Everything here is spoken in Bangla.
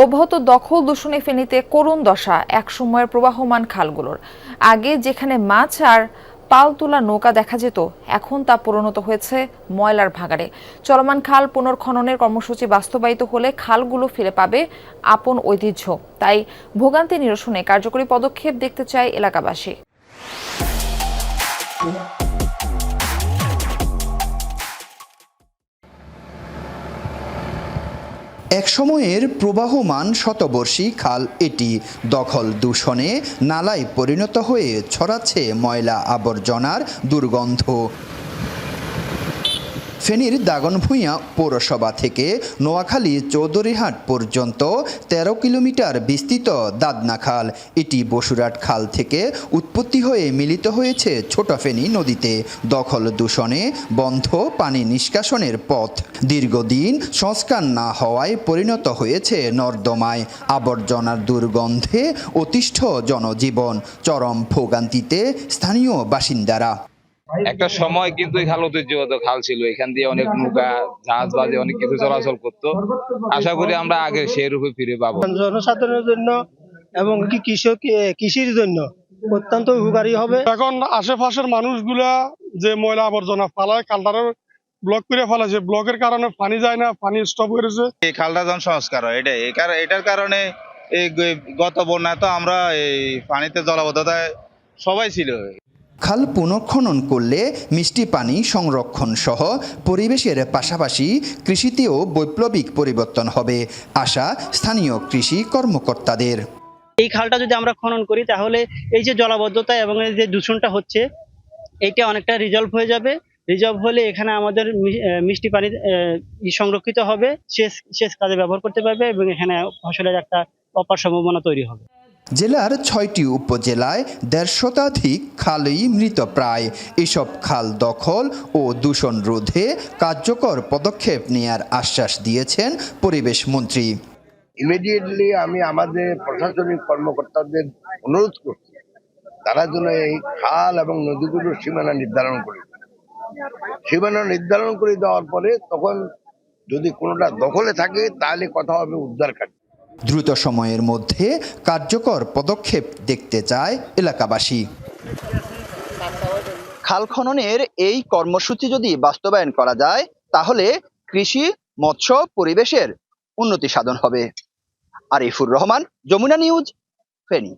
অব্যাহত দখল দূষণে ফেনীতে করুণ দশা একসময়ের প্রবাহমান খালগুলোর। আগে যেখানে মাছ আর পাল তোলা নৌকা দেখা যেত, এখন তা পরিণত হয়েছে ময়লার ভাগাড়ে। চলমান খাল পুনর্খননের কর্মসূচি বাস্তবায়িত হলে খালগুলো ফিরে পাবে আপন ঐতিহ্য। তাই ভোগান্তি নিরসনে কার্যকরী পদক্ষেপ দেখতে চায় এলাকাবাসী। একসময়ের প্রবাহমান শতবর্ষী খাল এটি দখল দূষণে নালায় পরিণত হয়ে ছড়াচ্ছে ময়লা আবর্জনার দুর্গন্ধ। ফেনীর দাগনভূঞা পৌরসভা থেকে নোয়াখালী চৌধুরীহাট পর্যন্ত ১৩ কিলোমিটার বিস্তৃত দাদনা খাল। এটি বসুরহাট খাল থেকে উৎপত্তি হয়ে মিলিত হয়েছে ছোট ফেনী নদীতে। দখল দূষণে বন্ধ পানি নিষ্কাশনের পথ। দীর্ঘদিন সংস্কার না হওয়ায় পরিণত হয়েছে নর্দমায়। আবর্জনার দুর্গন্ধে অতিষ্ঠ জনজীবন, চরম ভোগান্তিতে স্থানীয় বাসিন্দারা। একটা সময় কিন্তু এই খাল ঐতিহ্যগত খাল ছিল, এখান দিয়ে অনেক নৌকা জাহাজ বাজে অনেক কিছু চলাচল করতো। আশা করি আমরা আগে সেই রূপে ফিরে পাবো। জনসাধারণের জন্য এবং কৃষির জন্য অত্যন্ত উপকারী হবে। এখন আশেপাশের মানুষগুলা যে ময়লা আবর্জনা ফালায় খালটারে ব্লক করে ফেলেছে, ব্লকের কারণে পানি যায় না, পানি স্টপ করেছে। এই খালটা যখন সংস্কার হয় এটার কারণে এই গত বন্যায় তো আমরা এই পানিতে জলাবদ্ধতায় সবাই ছিল। খাল পুনঃখনন করলে মিষ্টি পানি সংরক্ষণ সহ পরিবেশের পাশাপাশি কৃষিতেও বৈপ্লবিক পরিবর্তন হবে, আশা স্থানীয় কৃষি কর্মকর্তাদের। এই খালটা যদি আমরা খনন করি তাহলে এই যে জলাবদ্ধতা এবং এই যে দূষণটা হচ্ছে এইটা অনেকটা রিজলভ হয়ে যাবে। রিজলভ হলে এখানে আমাদের মিষ্টি পানি সংরক্ষিত হবে, সেচ কাজে ব্যবহার করতে পারবে এবং এখানে ফসলের একটা অপার সম্ভাবনা তৈরি হবে। জেলার ৬টি উপজেলায় ১৫০ শতাধিক খালই মৃত প্রায়। এসব খাল দখল ও দূষণ রোধে কার্যকর পদক্ষেপ নেয়ার আশ্বাস দিয়েছেন পরিবেশ মন্ত্রী। ইমিডিয়েটলি আমি আমাদের প্রশাসনিক কর্মকর্তাদের অনুরোধ করছি তারা যেন এই খাল এবং নদীগুলোর সীমানা নির্ধারণ করে দেওয়ার পরে তখন যদি কোনোটা দখলে থাকে তাহলে কথা হবে উদ্ধার কাজ। দ্রুত সময়ের মধ্যে কার্যকর পদক্ষেপ দেখতে চায় এলাকাবাসী। খাল খননের এই কর্মসূচি যদি বাস্তবায়ন করা যায় তাহলে কৃষি, মৎস্য, পরিবেশের উন্নতি সাধন হবে। আরিফুর রহমান, যমুনা নিউজ, ফেনী।